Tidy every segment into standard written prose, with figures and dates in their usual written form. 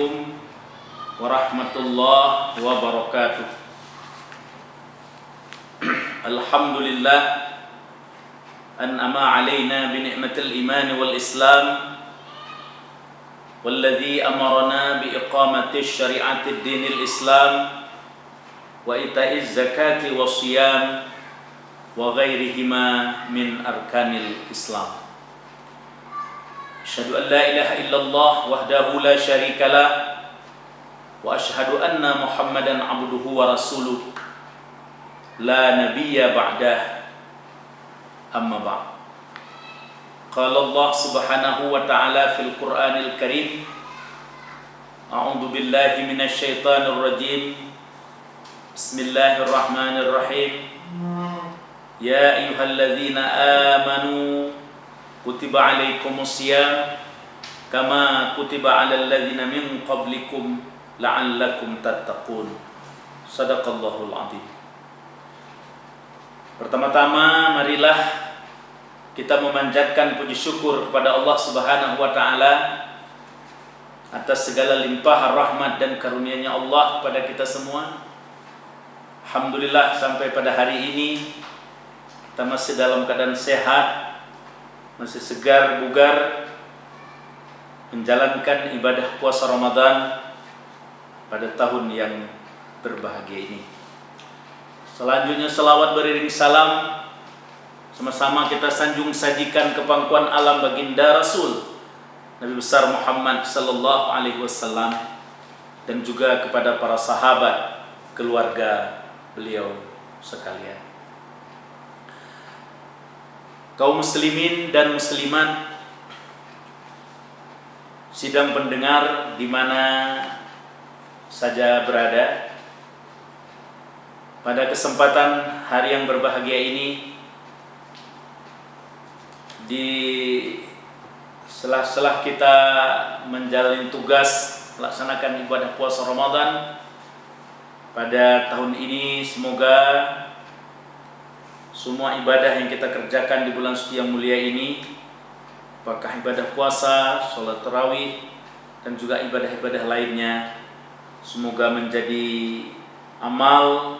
Assalamualaikum warahmatullahi wabarakatuh. Alhamdulillah an'ama alaina bi ni'matil iman wal islam walladzi amarna bi iqamati syari'ati dinil islam wa ita'iz zakati wassiyam wa ghairihima min arkanil islam. Asyhadu an la ilaha illallah wahdahu la syarika lah wa asyhadu anna Muhammadan abduhu wa rasuluh la nabiyya ba'dah, amma ba'd. Qala Allah subhanahu wa ta'ala fil Qur'anil Karim, a'udzu billahi minasy syaithanir rajim. Bismillahirrahmanirrahim. Ya ayyuhalladzina amanu kutiba alaikumus syiyam kama kutiba alal ladzina min qablikum la'allakum tattaqun. Shadaqallahul adzim. Pertama-tama marilah kita memanjatkan puji syukur kepada Allah Subhanahu wa taala atas segala limpahan rahmat dan karunia-Nya Allah kepada kita semua. Alhamdulillah sampai pada hari ini kita masih dalam keadaan sehat, masih segar bugar menjalankan ibadah puasa Ramadan pada tahun yang berbahagia ini. Selanjutnya selawat beriring salam sama-sama kita sanjung sajikan ke pangkuan alam baginda Rasul Nabi besar Muhammad sallallahu alaihi wasallam dan juga kepada para sahabat, keluarga beliau sekalian. Kaum muslimin dan muslimat, sidang pendengar di mana saja berada, pada kesempatan hari yang berbahagia ini, di setelah kita menjalani tugas melaksanakan ibadah puasa Ramadan pada tahun ini, semoga semua ibadah yang kita kerjakan di bulan suci yang mulia ini, apakah ibadah puasa, sholat tarawih, dan juga ibadah-ibadah lainnya, semoga menjadi amal,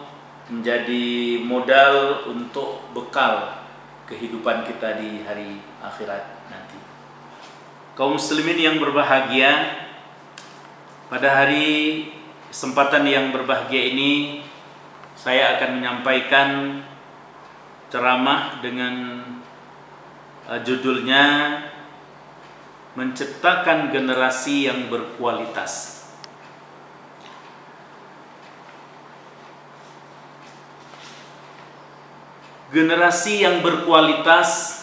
menjadi modal untuk bekal kehidupan kita di hari akhirat nanti. Kaum muslimin yang berbahagia, pada hari kesempatan yang berbahagia ini saya akan menyampaikan ceramah dengan judulnya Menciptakan Generasi yang Berkualitas. Generasi yang berkualitas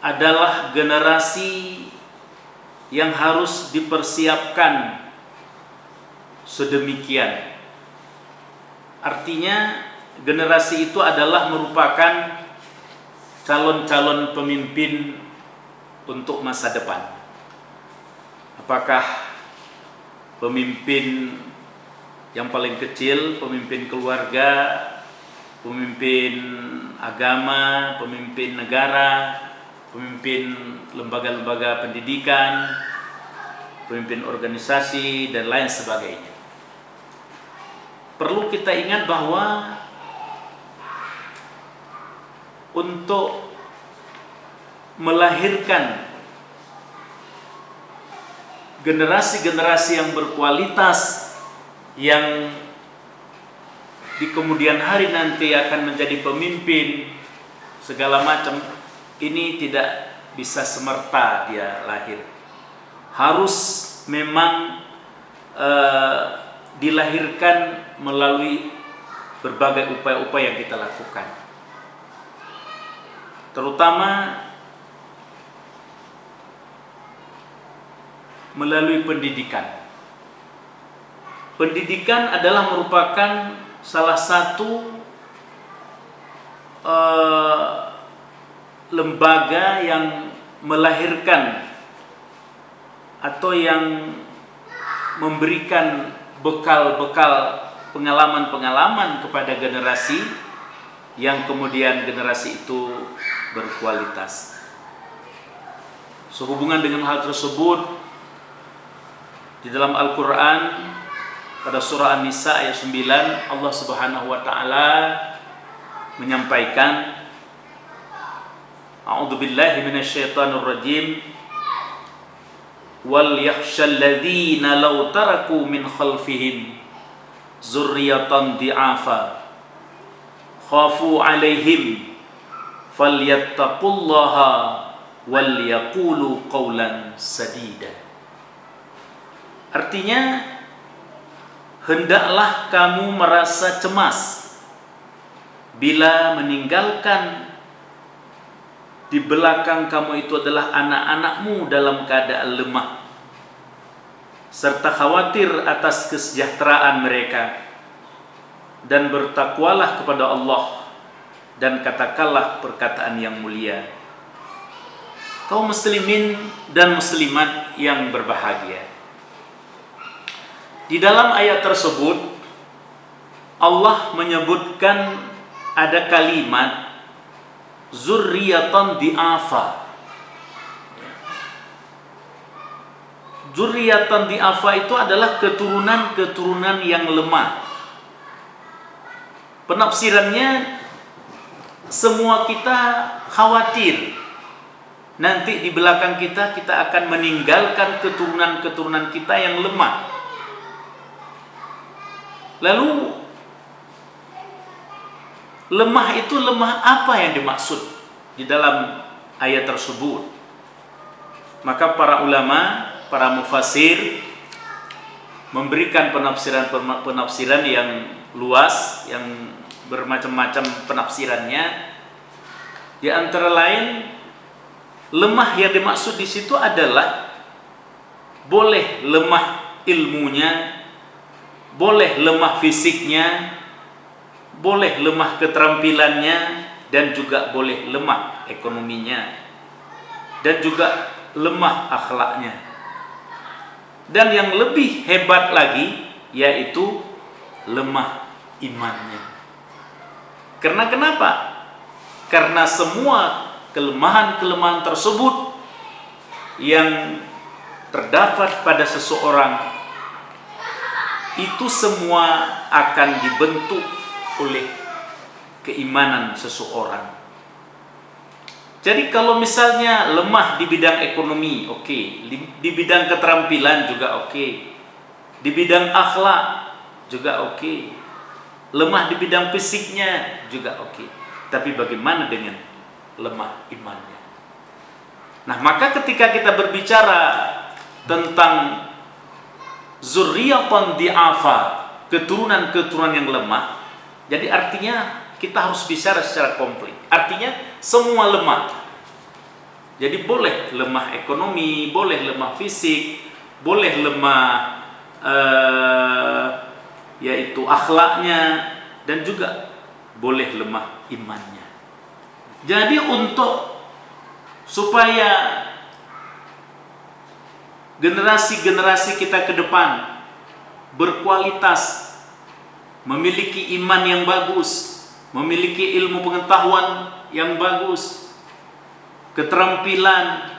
adalah generasi yang harus dipersiapkan sedemikian. Artinya generasi itu adalah merupakan calon-calon pemimpin untuk masa depan. Apakah pemimpin yang paling kecil, pemimpin keluarga, pemimpin agama, pemimpin negara, pemimpin lembaga-lembaga pendidikan, pemimpin organisasi, dan lain sebagainya. Perlu kita ingat bahwa untuk melahirkan generasi-generasi yang berkualitas yang di kemudian hari nanti akan menjadi pemimpin segala macam, ini tidak bisa semerta dia lahir. Harus memang dilahirkan melalui berbagai upaya-upaya yang kita lakukan, terutama melalui pendidikan. Pendidikan adalah merupakan salah satu lembaga yang melahirkan atau yang memberikan bekal-bekal pengalaman-pengalaman kepada generasi yang kemudian generasi itu berkualitas. Sehubungan dengan hal tersebut, Di dalam Al-Quran pada surah An-Nisa ayat 9, Allah Subhanahu wa Ta'ala menyampaikan, A'udzubillahi minasyaitonir rajim, wal yakhshal ladzina law taraku min khalfihim dzurriyyatan di'afa khafu 'alaihim falyattaqullaha wal yaqulu qawlan sadida. Artinya, hendaklah kamu merasa cemas bila meninggalkan di belakang kamu itu adalah anak-anakmu dalam keadaan lemah, serta khawatir atas kesejahteraan mereka, dan bertakwalah kepada Allah dan katakanlah perkataan yang mulia. Kaum muslimin dan muslimat yang berbahagia, di dalam ayat tersebut Allah menyebutkan ada kalimat zurriyatan di'afa. Zurriyatan di'afa itu adalah keturunan-keturunan yang lemah. Penafsirannya, semua kita khawatir nanti di belakang kita akan meninggalkan keturunan-keturunan kita yang lemah. Lalu lemah itu lemah apa yang dimaksud di dalam ayat tersebut? Maka para ulama, para mufassir memberikan penafsiran yang luas, yang bermacam-macam penafsirannya. Di antara lain, lemah yang dimaksud di situ adalah boleh lemah ilmunya, boleh lemah fisiknya, boleh lemah keterampilannya, dan juga boleh lemah ekonominya, dan juga lemah akhlaknya. Dan yang lebih hebat lagi yaitu lemah imannya. Karena kenapa? Karena semua kelemahan-kelemahan tersebut yang terdapat pada seseorang itu semua akan dibentuk oleh keimanan seseorang. Jadi kalau misalnya lemah di bidang ekonomi, oke. Di bidang keterampilan juga oke. Di bidang akhlak juga oke. Lemah di bidang fisiknya juga oke. Tapi bagaimana dengan lemah imannya? Nah, maka ketika kita berbicara tentang zurriyatan di'afa, keturunan-keturunan yang lemah, jadi artinya kita harus bicara secara komplit. Artinya semua lemah. Jadi boleh lemah ekonomi, boleh lemah fisik, boleh lemah yaitu akhlaknya, dan juga boleh lemah imannya. Jadi supaya generasi-generasi kita ke depan berkualitas, memiliki iman yang bagus, memiliki ilmu pengetahuan yang bagus, keterampilan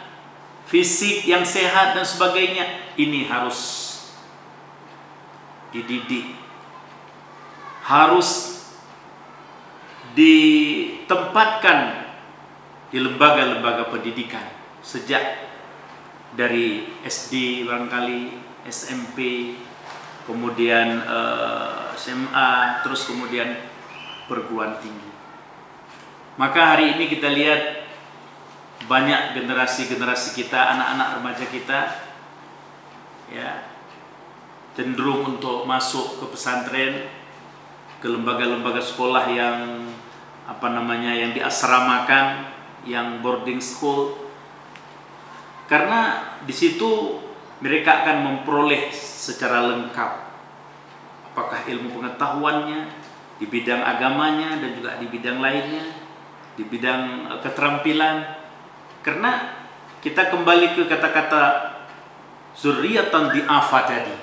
fisik yang sehat dan sebagainya, ini harus dididik, harus ditempatkan di lembaga-lembaga pendidikan sejak dari SD barangkali, SMP, kemudian SMA, terus kemudian perguruan tinggi. Maka hari ini kita lihat banyak generasi-generasi kita, anak-anak remaja kita, ya, cenderung untuk masuk ke pesantren, ke lembaga-lembaga sekolah yang yang diasramakan, yang boarding school, karena di situ mereka akan memperoleh secara lengkap apakah ilmu pengetahuannya di bidang agamanya dan juga di bidang lainnya, di bidang keterampilan. Karena kita kembali ke kata-kata zurriyatan di'afa tadi.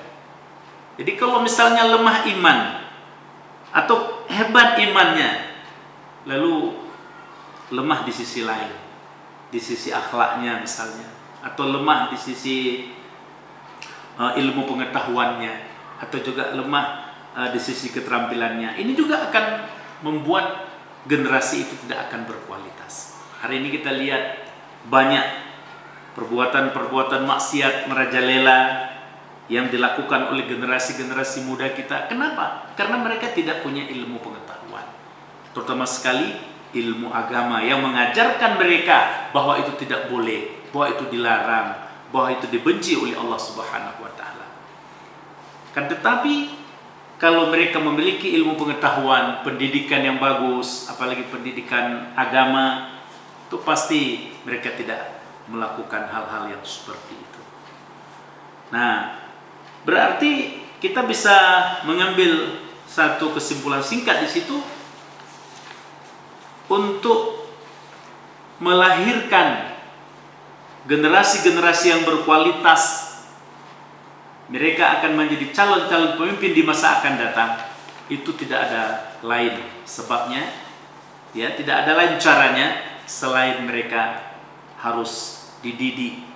Jadi kalau misalnya lemah iman atau hebat imannya, lalu lemah di sisi lain, di sisi akhlaknya misalnya, atau lemah di sisi ilmu pengetahuannya atau juga lemah di sisi keterampilannya. Ini juga akan membuat generasi itu tidak akan berkualitas. Hari ini kita lihat banyak perbuatan-perbuatan maksiat merajalela yang dilakukan oleh generasi-generasi muda kita. Kenapa? Karena mereka tidak punya ilmu pengetahuan, terutama sekali ilmu agama yang mengajarkan mereka bahwa itu tidak boleh, bahwa itu dilarang, bahwa itu dibenci oleh Allah Subhanahu wa taala. Kan tetapi kalau mereka memiliki ilmu pengetahuan, pendidikan yang bagus, apalagi pendidikan agama, itu pasti mereka tidak melakukan hal-hal yang seperti itu. Nah, berarti kita bisa mengambil satu kesimpulan singkat di situ untuk melahirkan generasi-generasi yang berkualitas. Mereka akan menjadi calon-calon pemimpin di masa akan datang. Itu tidak ada lain sebabnya, ya, tidak ada lain caranya selain mereka harus dididik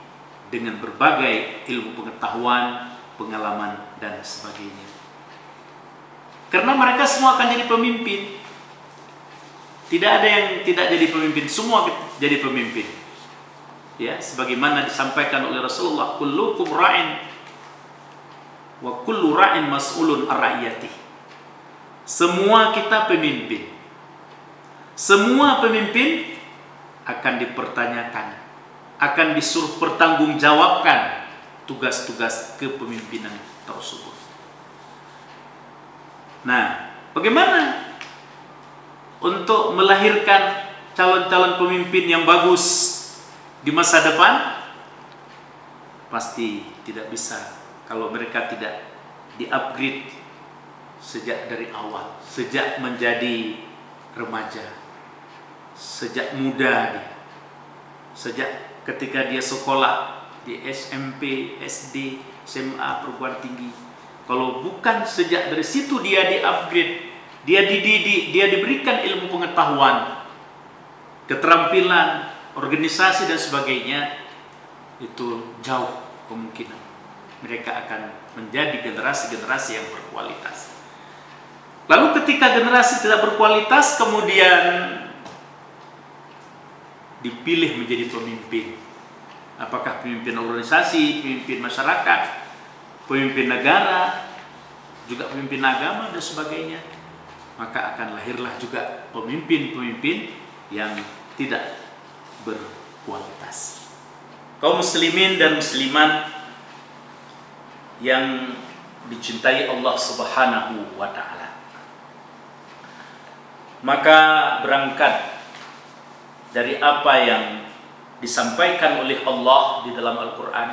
dengan berbagai ilmu pengetahuan, pengalaman dan sebagainya. Karena mereka semua akan jadi pemimpin. Tidak ada yang tidak jadi pemimpin, semua jadi pemimpin. Ya, sebagaimana disampaikan oleh Rasulullah, kullukum ra'in wa kullu ra'in mas'ulun ar-ra'iyati. Semua kita pemimpin. Semua pemimpin akan dipertanyakan, akan disuruh pertanggungjawabkan tugas-tugas kepemimpinan tersebut. Nah, bagaimana untuk melahirkan calon-calon pemimpin yang bagus di masa depan? Pasti tidak bisa kalau mereka tidak di-upgrade sejak dari awal, sejak menjadi remaja, sejak muda dia, sejak ketika dia sekolah di SMP, SD, SMA, perguruan tinggi. Kalau bukan sejak dari situ dia di-upgrade, dia dididik, dia diberikan ilmu pengetahuan, keterampilan, organisasi dan sebagainya, itu jauh kemungkinan mereka akan menjadi generasi-generasi yang berkualitas. Lalu ketika generasi tidak berkualitas kemudian dipilih menjadi pemimpin, apakah pemimpin organisasi, pemimpin masyarakat, pemimpin negara, juga pemimpin agama dan sebagainya, maka akan lahirlah juga pemimpin-pemimpin yang tidak berkualitas. Kaum muslimin dan muslimat yang dicintai Allah Subhanahu wa taala, maka berangkat dari apa yang disampaikan oleh Allah di dalam Al-Quran,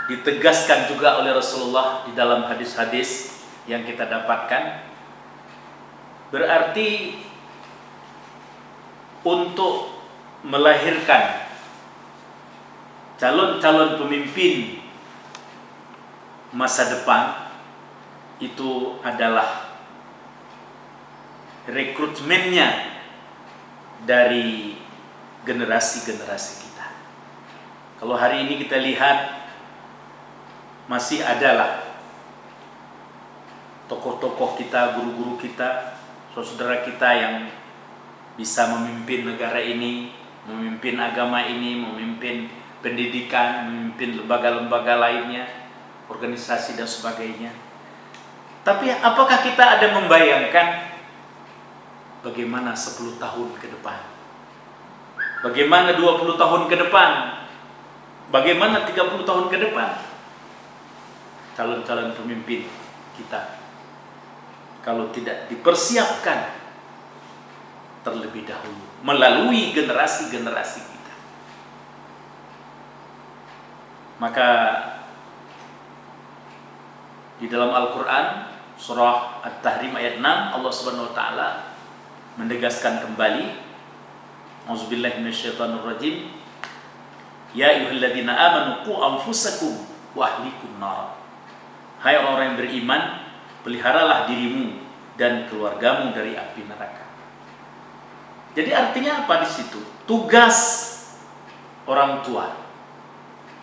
ditegaskan juga oleh Rasulullah di dalam hadis-hadis yang kita dapatkan, berarti untuk melahirkan calon-calon pemimpin masa depan itu adalah rekrutmennya dari generasi-generasi kita. Kalau hari ini kita lihat masih adalah tokoh-tokoh kita, guru-guru kita, saudara kita yang bisa memimpin negara ini, memimpin agama ini, memimpin pendidikan, memimpin lembaga-lembaga lainnya, organisasi dan sebagainya. Tapi apakah kita ada membayangkan bagaimana 10 tahun ke depan? Bagaimana 20 tahun ke depan? Bagaimana 30 tahun ke depan? Calon-calon pemimpin kita kalau tidak dipersiapkan terlebih dahulu melalui generasi-generasi kita, maka di dalam Al-Quran surah At-Tahrim ayat 6 Allah Subhanahu wa taala menegaskan kembali, auzubillahi minasyaitonirrajim, ya ayyuhalladzina amanu qu anfusakum wa ahlikum nar. Hai orang yang beriman, peliharalah dirimu dan keluargamu dari api neraka. Jadi artinya apa di situ? Tugas orang tua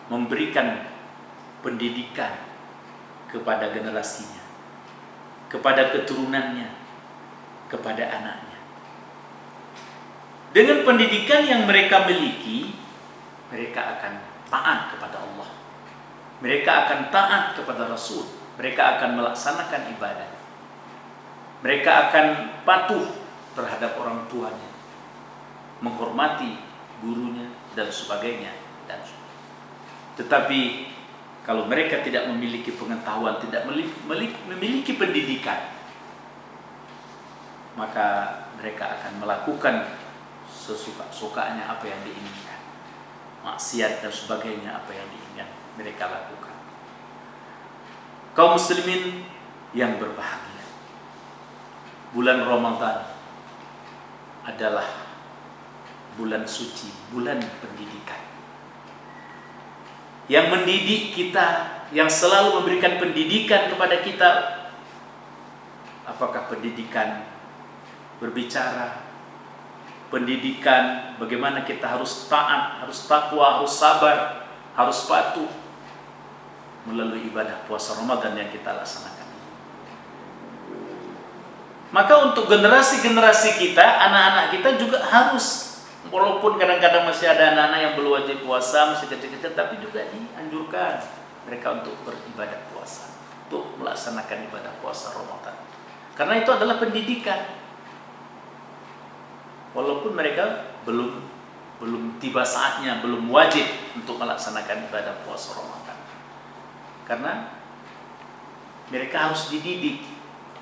memberikan pendidikan kepada generasinya, kepada keturunannya, kepada anaknya. Dengan pendidikan yang mereka miliki, mereka akan taat kepada Allah. Mereka akan taat kepada Rasul. Mereka akan melaksanakan ibadah. Mereka akan patuh terhadap orang tuanya, menghormati gurunya dan sebagainya. Tetapi kalau mereka tidak memiliki pengetahuan, tidak memiliki pendidikan, maka mereka akan melakukan sesuka-sukanya apa yang diinginkan, maksiat dan sebagainya apa yang diinginkan mereka lakukan. Kaum muslimin yang berbahagia, bulan Ramadan adalah bulan suci, bulan pendidikan, yang mendidik kita, yang selalu memberikan pendidikan kepada kita. Apakah pendidikan berbicara, pendidikan bagaimana kita harus taat, harus takwa, harus sabar, harus patuh melalui ibadah puasa Ramadan yang kita laksanakan. Maka untuk generasi-generasi kita, anak-anak kita juga harus, walaupun kadang-kadang masih ada anak-anak yang belum wajib puasa, masih kecil-kecil, tapi juga dianjurkan mereka untuk beribadah puasa, untuk melaksanakan ibadah puasa Ramadan. Karena itu adalah pendidikan. Walaupun mereka belum tiba saatnya, belum wajib untuk melaksanakan ibadah puasa Ramadan. Karena mereka harus dididik,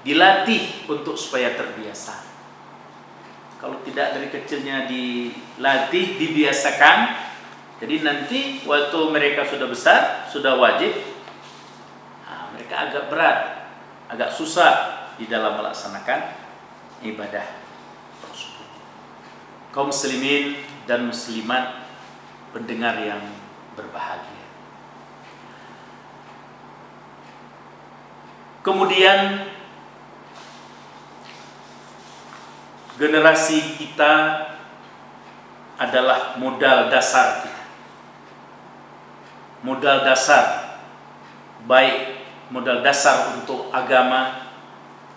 dilatih untuk supaya terbiasa. Kalau tidak dari kecilnya dilatih, dibiasakan, jadi nanti waktu mereka sudah besar, sudah wajib, mereka agak berat, agak susah di dalam melaksanakan ibadah tersebut. Kaum muslimin dan muslimat pendengar yang berbahagia. Kemudian generasi kita adalah modal dasar kita. Modal dasar, baik modal dasar untuk agama,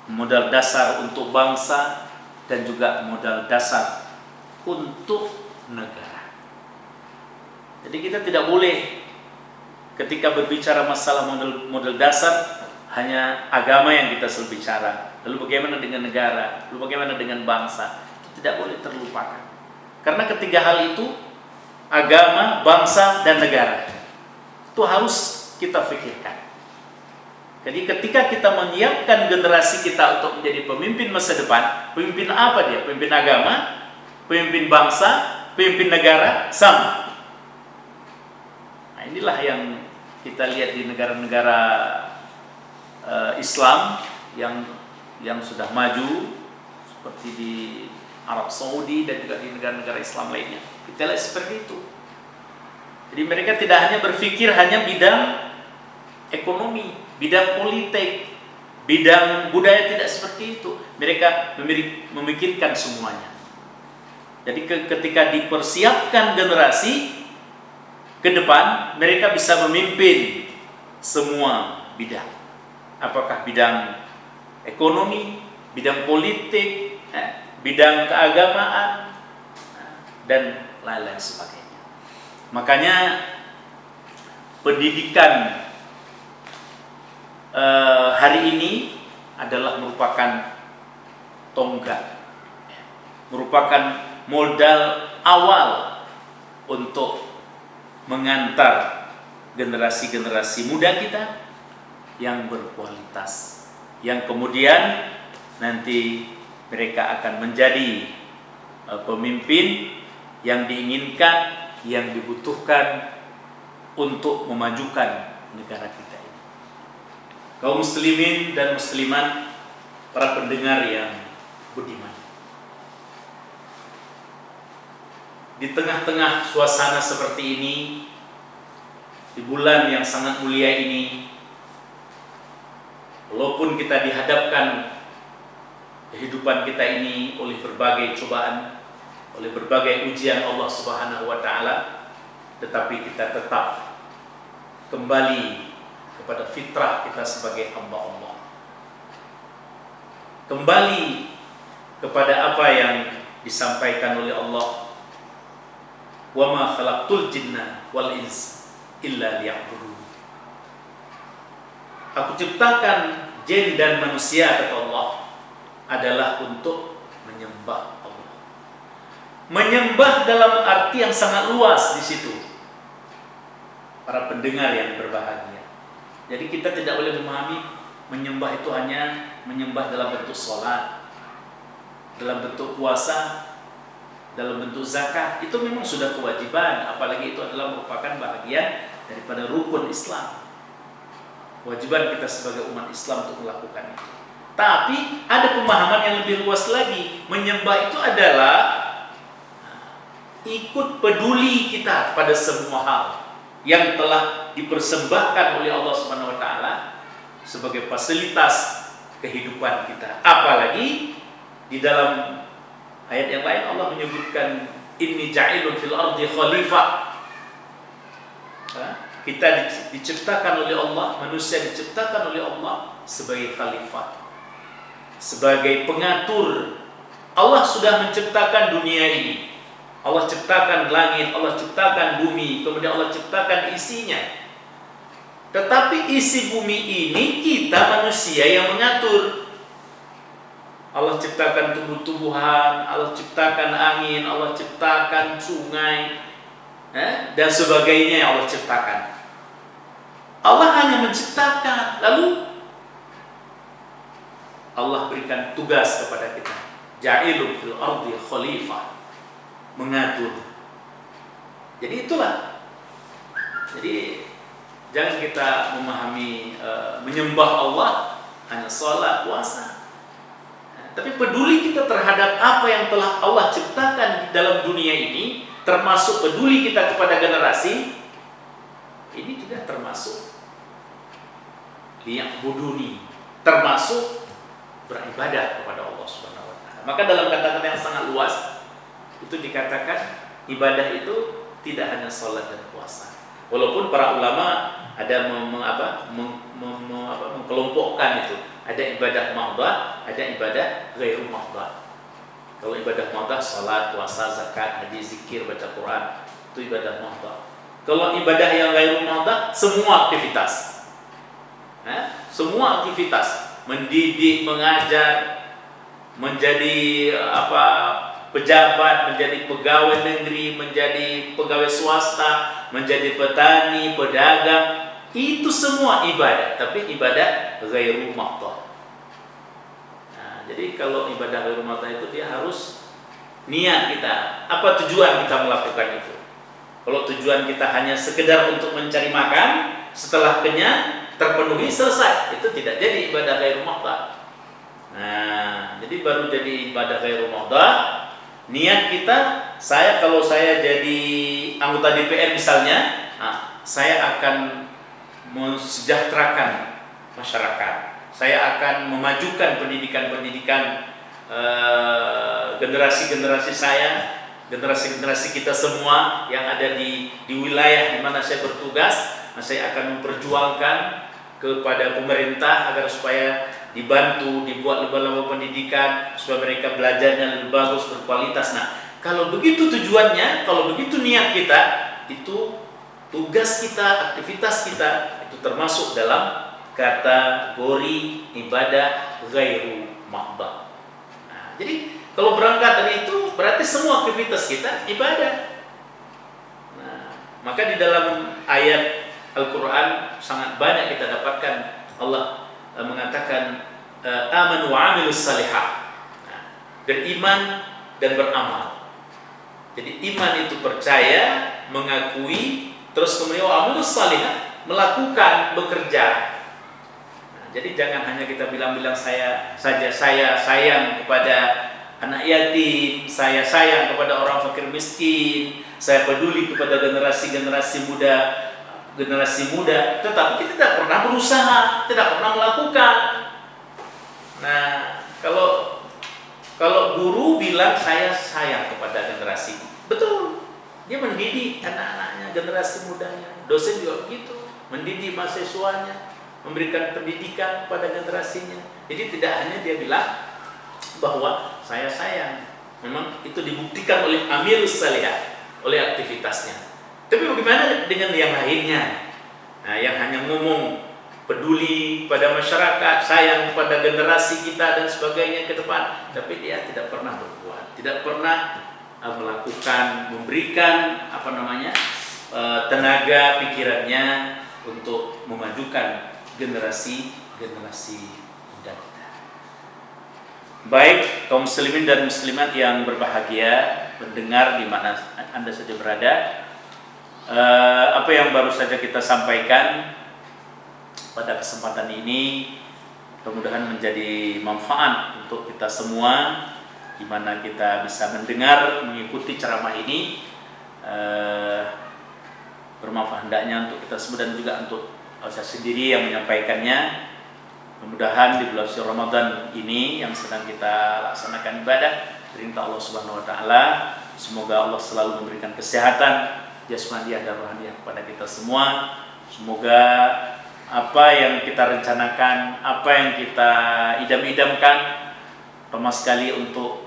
modal dasar untuk bangsa, dan juga modal dasar untuk negara. Jadi kita tidak boleh ketika berbicara masalah modal dasar hanya agama yang kita selalu bicara. Lalu bagaimana dengan negara? Lalu bagaimana dengan bangsa? Itu tidak boleh terlupakan. Karena ketiga hal itu, agama, bangsa, dan negara, itu harus kita pikirkan. Jadi ketika kita menyiapkan generasi kita untuk menjadi pemimpin masa depan, pemimpin apa dia? Pemimpin agama, pemimpin bangsa, pemimpin negara, sama. Nah, inilah yang kita lihat di negara-negara Islam yang sudah maju, seperti di Arab Saudi dan juga di negara-negara Islam lainnya. Kita lihat seperti itu. Jadi mereka tidak hanya berpikir hanya bidang ekonomi, bidang politik, bidang budaya, tidak seperti itu. Mereka memikirkan semuanya. Jadi ketika dipersiapkan generasi ke depan, mereka bisa memimpin semua bidang. Apakah bidang ekonomi, bidang politik, bidang keagamaan, dan lain-lain sebagainya. Makanya pendidikan hari ini adalah merupakan tonggak, merupakan modal awal untuk mengantar generasi-generasi muda kita yang berkualitas, yang kemudian nanti mereka akan menjadi pemimpin yang diinginkan, yang dibutuhkan untuk memajukan negara kita ini. Kaum muslimin dan muslimat, para pendengar yang budiman, di tengah-tengah suasana seperti ini, di bulan yang sangat mulia ini, walaupun kita dihadapkan kehidupan kita ini oleh berbagai cobaan, oleh berbagai ujian Allah Subhanahu wa taala, tetapi kita tetap kembali kepada fitrah kita sebagai hamba Allah. Kembali kepada apa yang disampaikan oleh Allah, wa ma khalaqtul jinna wal ins illa liya'budun. Aku ciptakan jin dan manusia, kata Allah, adalah untuk menyembah Allah. Menyembah dalam arti yang sangat luas di situ, para pendengar yang berbahagia. Jadi kita tidak boleh memahami menyembah itu hanya menyembah dalam bentuk sholat, dalam bentuk puasa, dalam bentuk zakat. Itu memang sudah kewajiban, apalagi itu adalah merupakan bahagian daripada rukun Islam. Kewajiban kita sebagai umat Islam untuk melakukan itu. Tapi ada pemahaman yang lebih luas lagi. Menyembah itu adalah ikut peduli kita pada semua hal yang telah dipersembahkan oleh Allah Subhanahu wa taala sebagai fasilitas kehidupan kita. Apalagi di dalam ayat yang lain Allah menyebutkan inni ja'ilun fil ardi khalifah. Kita diciptakan oleh Allah, manusia diciptakan oleh Allah sebagai khalifah, sebagai pengatur. Allah sudah menciptakan dunia ini. Allah ciptakan langit, Allah ciptakan bumi, kemudian Allah ciptakan isinya. Tetapi isi bumi ini kita manusia yang mengatur. Allah ciptakan tumbuh-tumbuhan, Allah ciptakan angin, Allah ciptakan sungai, dan sebagainya yang Allah ciptakan. Allah hanya menciptakan, lalu Allah berikan tugas kepada kita, ja'ilun fil ardi khalifah, mengatur. Jadi itulah. Jadi jangan kita memahami menyembah Allah hanya sholat, puasa. Tapi peduli kita terhadap apa yang telah Allah ciptakan di dalam dunia ini, termasuk peduli kita kepada generasi, ini juga termasuk liya'buduni, termasuk beribadah kepada Allah Subhanahu wa taala. Maka dalam kata-kata yang sangat luas itu dikatakan ibadah itu tidak hanya sholat dan puasa. Walaupun para ulama ada mengkelompokkan itu. Ada ibadah mahdah, ada ibadah ghairu mahdah. Kalau ibadah mahdah, salat, puasa, zakat, haji, zikir, baca Quran, itu ibadah mahdah. Kalau ibadah yang ghairu mahdah, semua aktivitas. Semua aktivitas, mendidik, mengajar, menjadi pejabat, menjadi pegawai negeri, menjadi pegawai swasta, menjadi petani, pedagang, itu semua ibadah, tapi ibadah ghairu mahdah. Jadi kalau ibadah ghairu mahdah itu dia harus niat kita. Apa tujuan kita melakukan itu? Kalau tujuan kita hanya sekedar untuk mencari makan, setelah kenyang, terpenuhi, selesai, itu tidak jadi ibadah ghairu mahdah. Jadi baru jadi ibadah ghairu mahdah. Niat kita, kalau saya jadi anggota DPR misalnya, saya akan mensejahterakan masyarakat. Saya akan memajukan pendidikan-pendidikan generasi-generasi saya, generasi-generasi kita semua yang ada di wilayah di mana saya bertugas. Saya akan memperjuangkan kepada pemerintah agar supaya dibantu, dibuat lembaga pendidikan supaya mereka belajarnya lebih bagus, berkualitas. Nah, kalau begitu tujuannya, kalau begitu niat kita, itu tugas kita, aktivitas kita, itu termasuk dalam kategori ibadah ghairu mahdah. Jadi kalau berangkat dari itu, berarti semua aktivitas kita ibadah. Maka di dalam ayat Al-Quran sangat banyak kita dapatkan Allah mengatakan amanu wa amilus salihah, beriman dan beramal. Jadi iman itu percaya, mengakui, terus kemudian wa amilus salihah, melakukan, bekerja. Jadi jangan hanya kita bilang-bilang saya sayang kepada anak yatim, saya sayang kepada orang fakir miskin, saya peduli kepada generasi muda, tetapi kita tidak pernah berusaha, tidak pernah melakukan. Nah, kalau guru bilang saya sayang kepada generasi, betul, dia mendidik anak-anaknya, generasi mudanya. Dosen juga begitu, mendidik mahasiswanya. memberikan pendidikan kepada generasinya. Jadi tidak hanya dia bilang bahwa saya sayang, memang itu dibuktikan oleh Amirus Salihah, oleh aktivitasnya. Tapi bagaimana dengan yang lainnya? Nah, yang hanya ngomong peduli pada masyarakat, sayang kepada generasi kita dan sebagainya ke depan, tapi dia tidak pernah berbuat, tidak pernah melakukan, memberikan tenaga pikirannya untuk memajukan generasi muda kita. Baik kaum muslimin dan muslimat yang berbahagia, mendengar di mana Anda saja berada, apa yang baru saja kita sampaikan pada kesempatan ini mudah-mudahan menjadi manfaat untuk kita semua, di mana kita bisa mendengar, mengikuti ceramah ini, bermanfaat hendaknya untuk kita semua dan juga untuk saya sendiri yang menyampaikannya. Mudah-mudahan di bulan suci Ramadan ini yang sedang kita laksanakan ibadah, perintah Allah Subhanahu wa taala, semoga Allah selalu memberikan kesehatan jasmaniah dan rohaniah kepada kita semua. Semoga apa yang kita rencanakan, apa yang kita idam-idamkan, terutama sekali untuk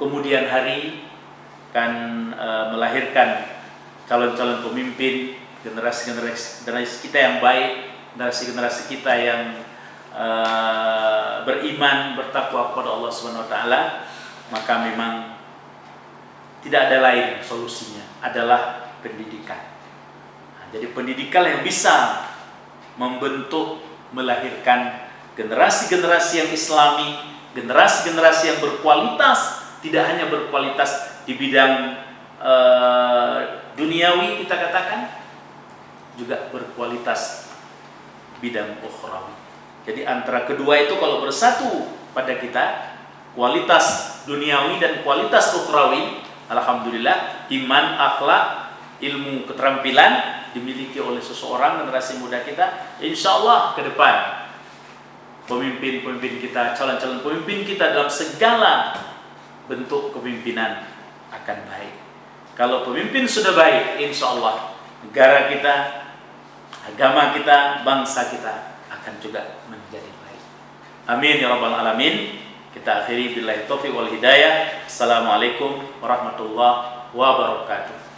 kemudian hari akan melahirkan calon-calon pemimpin, generasi kita yang baik, generasi kita yang beriman, bertakwa kepada Allah Subhanahu wa taala, maka memang tidak ada lain solusinya adalah pendidikan. Nah, jadi pendidikan yang bisa membentuk, melahirkan generasi-generasi yang islami, generasi-generasi yang berkualitas, tidak hanya berkualitas di bidang duniawi kita katakan, juga berkualitas bidang ukhrawi. Jadi antara kedua itu kalau bersatu pada kita, kualitas duniawi dan kualitas ukhrawi, alhamdulillah, iman, akhlak, ilmu, keterampilan dimiliki oleh seseorang generasi muda kita, insya Allah ke depan pemimpin-pemimpin kita, calon-calon pemimpin kita dalam segala bentuk kepemimpinan akan baik. Kalau pemimpin sudah baik, insya Allah negara kita, agama kita, bangsa kita akan juga menjadi baik. Amin ya rabbal alamin. Kita akhiri billahi taufiq wal hidayah. Assalamualaikum warahmatullahi wabarakatuh.